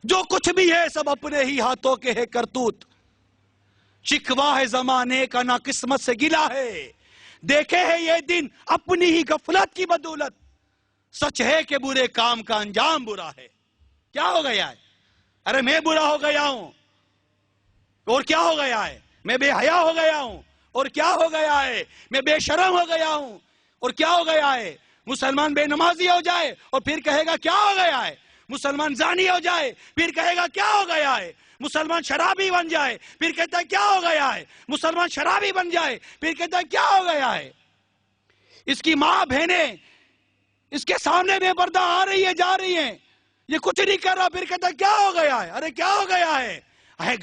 جو کچھ بھی ہے سب اپنے ہی ہاتھوں کے ہے کرتوت. شکوا ہے زمانے کا نہ قسمت سے گلا ہے. دیکھے ہے یہ دن اپنی ہی غفلت کی بدولت. سچ ہے کہ برے کام کا انجام برا ہے. کیا ہو گیا ہے؟ ارے میں برا ہو گیا ہوں اور کیا ہو گیا ہے؟ میں بے حیا ہو گیا ہوں اور کیا ہو گیا ہے؟ میں بے شرم ہو گیا ہوں اور کیا ہو گیا ہے؟ مسلمان بے نمازی ہو جائے اور پھر کہے گا کیا ہو گیا ہے؟ مسلمان زانی ہو جائے پھر کہے گا کیا ہو گیا ہے؟ مسلمان شرابی بن جائے پھر کہتا ہے کیا ہو گیا ہے؟ مسلمان شرابی بن جائے پھر کہتا ہے کیا ہو گیا ہے؟ اس کی ماں بہنیں اس کے سامنے بے پردہ آ رہی ہے جا رہی ہیں، یہ کچھ نہیں کر رہا پھر کہتا ہے کیا ہو گیا ہے؟ ارے کیا ہو گیا ہے؟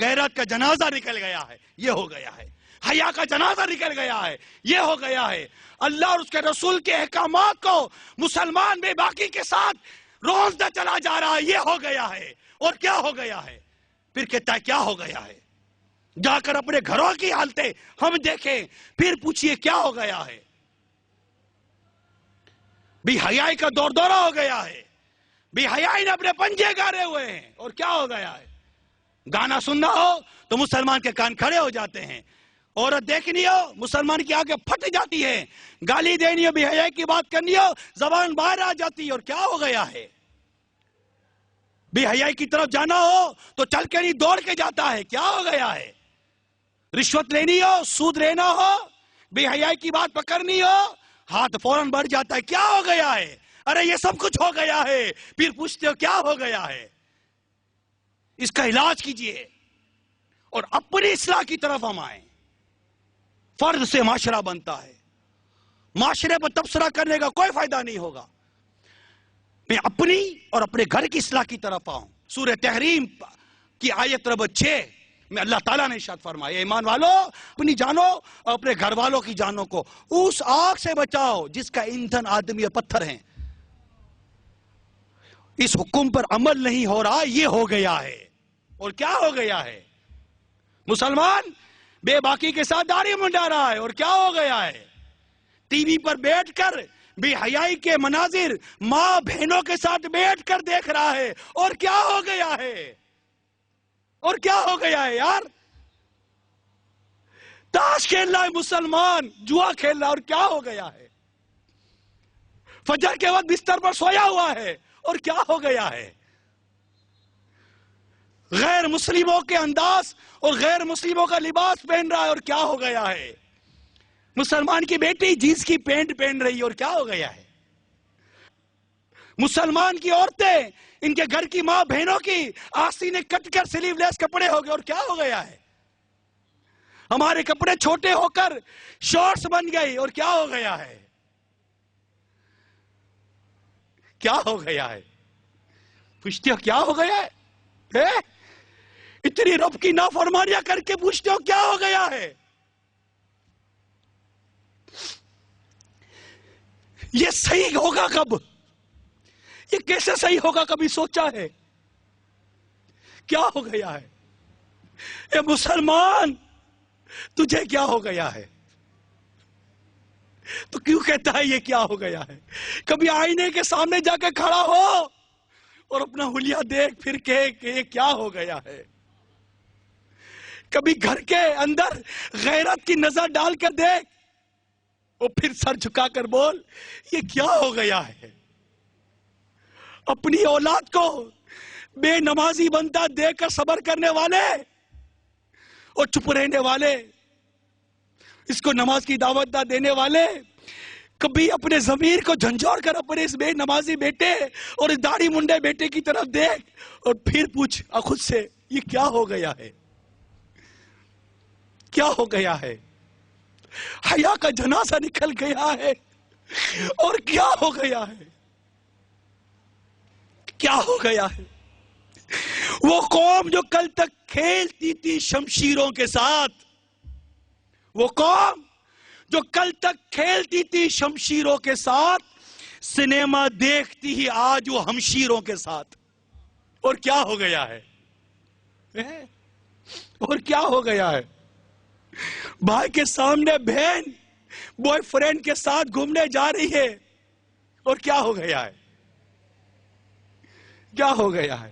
غیرت کا جنازہ نکل گیا ہے، یہ ہو گیا ہے. حیا کا جنازہ نکل گیا ہے، یہ ہو گیا ہے. اللہ اور اس کے رسول کے احکامات کو مسلمان بے باکی کے ساتھ روزدہ چلا جا رہا ہے، یہ ہو گیا ہے. اور کیا ہو گیا ہے؟ پھر کہتا ہے کیا ہو گیا ہے؟ جا کر اپنے گھروں کی حالتیں ہم دیکھیں پھر پوچھئے کیا ہو گیا ہے؟ بے حیائی کا دور دورہ ہو گیا ہے. بے حیائی نے اپنے پنجے گاڑے ہوئے ہیں. اور کیا ہو گیا ہے؟ گانا سننا ہو تو مسلمان کے کان کھڑے ہو جاتے ہیں. عورت دیکھنی ہو مسلمان کی آنکھیں پھٹ جاتی ہے. گالی دینی ہو بے حیائی کی بات کرنی ہو زبان باہر آ جاتی ہے. اور کیا ہو گیا ہے؟ بے حیائی کی طرف جانا ہو تو چل کے نہیں دوڑ کے جاتا ہے. کیا ہو گیا ہے؟ رشوت لینی ہو سود لینا ہو بے حیائی کی بات پکڑنی ہو ہاتھ فوراً بڑھ جاتا ہے. کیا ہو گیا ہے؟ ارے یہ سب کچھ ہو گیا ہے. پھر پوچھتے ہو کیا ہو گیا ہے؟ اس کا علاج کیجئے اور اپنی اصلاح کی طرف ہم آئیں. فرد سے معاشرہ بنتا ہے. معاشرے پر تبصرہ کرنے کا کوئی فائدہ نہیں ہوگا. میں اپنی اور اپنے گھر کی اصلاح کی طرف آؤں. سورہ تحریم کی آیت نمبر 6 میں اللہ تعالیٰ نے ارشاد فرمایا ایمان والو اپنی جانوں اور اپنے گھر والوں کی جانوں کو اس آگ سے بچاؤ جس کا ایندھن آدمی اور پتھر ہیں. اس حکم پر عمل نہیں ہو رہا، یہ ہو گیا ہے. اور کیا ہو گیا ہے؟ مسلمان بے باکی کے ساتھ داڑھی منڈا رہا ہے. اور کیا ہو گیا ہے؟ ٹی وی پر بیٹھ کر بے حیائی کے مناظر ماں بہنوں کے ساتھ بیٹھ کر دیکھ رہا ہے. اور کیا ہو گیا ہے؟ اور کیا ہو گیا ہے یار؟ تاش کھیل رہا ہے مسلمان، جوا کھیل رہا ہے. اور کیا ہو گیا ہے؟ فجر کے وقت بستر پر سویا ہوا ہے. اور کیا ہو گیا ہے؟ غیر مسلموں کے انداز اور غیر مسلموں کا لباس پہن رہا ہے. اور کیا ہو گیا ہے؟ مسلمان کی بیٹی جینس کی پینٹ پہن رہی ہے. اور کیا ہو گیا ہے؟ مسلمان کی عورتیں ان کے گھر کی ماں بہنوں کی آستینیں کٹ کر سلیو لیس کپڑے ہو گئے. اور کیا ہو گیا ہے؟ ہمارے کپڑے چھوٹے ہو کر شارٹس بن گئی. اور کیا ہو گیا ہے؟ کیا ہو گیا ہے؟ پوچھتے ہو کیا ہو گیا ہے؟ اتنی رب کی نافرمانیاں کر کے پوچھتے ہو کیا ہو گیا ہے؟ یہ صحیح ہوگا کب؟ یہ کیسے صحیح ہوگا کبھی سوچا ہے؟ کیا ہو گیا ہے؟ اے مسلمان تجھے کیا ہو گیا ہے؟ تو کیوں کہتا ہے یہ کیا ہو گیا ہے؟ کبھی آئینے کے سامنے جا کے کھڑا ہو اور اپنا حلیہ دیکھ پھر کہے کہ یہ کیا ہو گیا ہے. کبھی گھر کے اندر غیرت کی نظر ڈال کر دیکھ اور پھر سر جھکا کر بول یہ کیا ہو گیا ہے. اپنی اولاد کو بے نمازی بنتا دیکھ کر صبر کرنے والے اور چپ رہنے والے، اس کو نماز کی دعوت نہ دینے والے، کبھی اپنے ضمیر کو جھنجھوڑ کر اپنے اس بے نمازی بیٹے اور اس داڑھی منڈے بیٹے کی طرف دیکھ اور پھر پوچھ خود سے یہ کیا ہو گیا ہے؟ کیا ہو گیا ہے؟ حیا کا جنازہ نکل گیا ہے. اور کیا ہو گیا ہے؟ کیا ہو گیا ہے؟ وہ قوم جو کل تک کھیلتی تھی شمشیروں کے ساتھ، وہ قوم جو کل تک کھیلتی تھی شمشیروں کے ساتھ، سنیما دیکھتی ہی آج وہ ہمشیروں کے ساتھ. اور کیا ہو گیا ہے؟ اور کیا ہو گیا ہے؟ بھائی کے سامنے بہن بوائے فرینڈ کے ساتھ گھومنے جا رہی ہے. اور کیا ہو گیا ہے؟ کیا ہو گیا ہے؟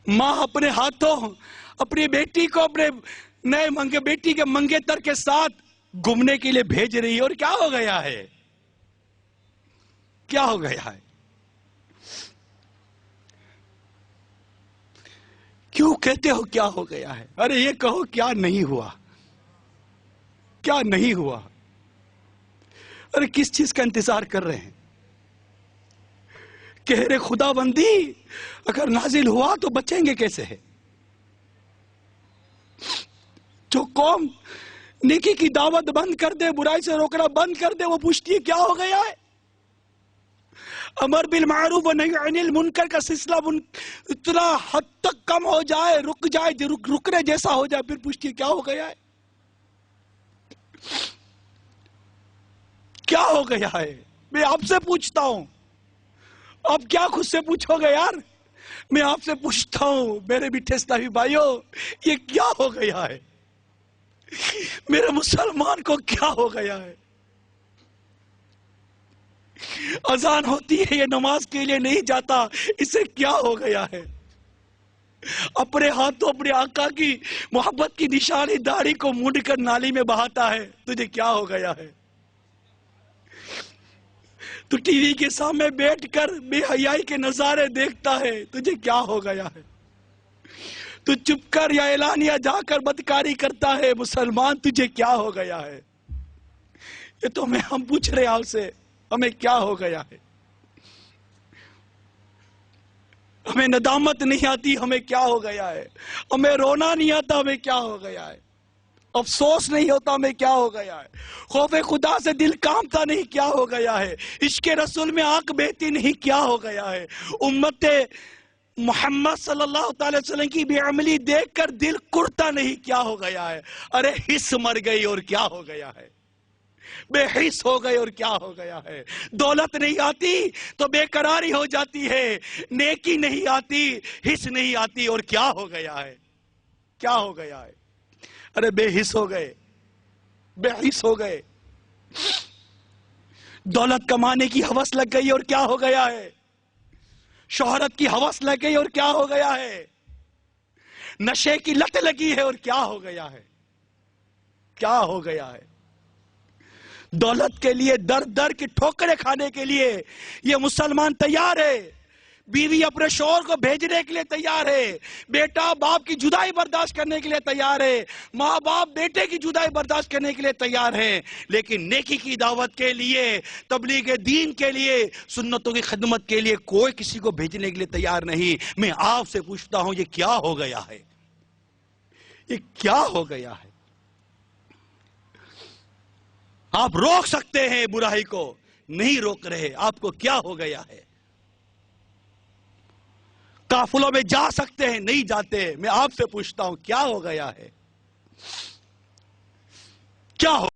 ماں اپنے ہاتھوں اپنی بیٹی کو اپنے نئے بیٹی کے منگیتر کے ساتھ گھومنے کے لیے بھیج رہی ہے، اور کیا ہو گیا ہے؟ کیا ہو گیا ہے؟ کیوں کہتے ہو کیا ہو گیا ہے؟ ارے یہ کہو کیا نہیں ہوا، کیا نہیں ہوا؟ ارے کس چیز کا انتظار کر رہے ہیں؟ کہہ خدا بندی اگر نازل ہوا تو بچیں گے کیسے ہے؟ جو قوم نیکی کی دعوت بند کر دے، برائی سے روکنا بند کر دے، وہ پوچھتی ہے کیا ہو گیا ہے؟ امر بالمعروف و نہی عن المنکر کا سلسلہ اتنا حد تک کم ہو جائے، رکنے جیسا ہو جائے، پھر پوچھتی ہے کیا ہو گیا ہے؟ کیا ہو گیا ہے؟ میں آپ سے پوچھتا ہوں، آپ کیا خود سے پوچھو گے یار؟ میں آپ سے پوچھتا ہوں میرے میٹھے اسلامی بھائیوں، یہ کیا ہو گیا ہے؟ میرے مسلمان کو کیا ہو گیا ہے؟ اذان ہوتی ہے یہ نماز کے لیے نہیں جاتا، اسے کیا ہو گیا ہے؟ اپنے ہاتھوں اپنے آقا کی محبت کی نشانی داڑھی کو مونڈ کر نالی میں بہاتا ہے، تجھے کیا ہو گیا ہے؟ تو ٹی وی کے سامنے بیٹھ کر بے حیائی کے نظارے دیکھتا ہے، تجھے کیا ہو گیا ہے؟ تو چپ کر یا اعلانیہ جا کر بدکاری کرتا ہے، مسلمان تجھے کیا ہو گیا ہے؟ یہ تو ہم پوچھ رہے ہیں آپ سے، ہمیں کیا ہو گیا ہے؟ ہمیں ندامت نہیں آتی، ہمیں کیا ہو گیا ہے؟ ہمیں رونا نہیں آتا، ہمیں کیا ہو گیا ہے؟ افسوس نہیں ہوتا، ہمیں کیا ہو گیا ہے؟ خوف خدا سے دل کامتا نہیں، کیا ہو گیا ہے؟ عشق رسول میں آنکھ بہتی نہیں، کیا ہو گیا ہے؟ امت محمد صلی اللہ تعالی وسلم کی بے عملی دیکھ کر دل کرتا نہیں، کیا ہو گیا ہے؟ ارے حس مر گئی اور کیا ہو گیا ہے؟ بے حس ہو گئے اور کیا ہو گیا ہے؟ دولت نہیں آتی تو بے قراری ہو جاتی ہے، نیکی نہیں آتی، حس نہیں آتی، اور کیا ہو گیا ہے؟ کیا ہو گیا ہے؟ ارے بے حس ہو گئے، بے حس ہو گئے، دولت کمانے کی ہوس لگ گئی اور کیا ہو گیا ہے؟ شہرت کی ہوس لگ گئی اور کیا ہو گیا ہے؟ نشے کی لت لگی ہے اور کیا ہو گیا ہے؟ کیا ہو گیا ہے؟ دولت کے لیے در در کی ٹھوکریں کھانے کے لیے یہ مسلمان تیار ہے، بیوی اپنے شوہر کو بھیجنے کے لیے تیار ہے، بیٹا باپ کی جدائی برداشت کرنے کے لیے تیار ہے، ماں باپ بیٹے کی جدائی برداشت کرنے کے لیے تیار ہے، لیکن نیکی کی دعوت کے لیے، تبلیغ دین کے لیے، سنتوں کی خدمت کے لیے کوئی کسی کو بھیجنے کے لیے تیار نہیں۔ میں آپ سے پوچھتا ہوں یہ کیا ہو گیا ہے؟ یہ کیا ہو گیا ہے؟ آپ روک سکتے ہیں برائی کو، نہیں روک رہے، آپ کو کیا ہو گیا ہے؟ قافلوں میں جا سکتے ہیں، نہیں جاتے، میں آپ سے پوچھتا ہوں کیا ہو گیا ہے؟ کیا ہو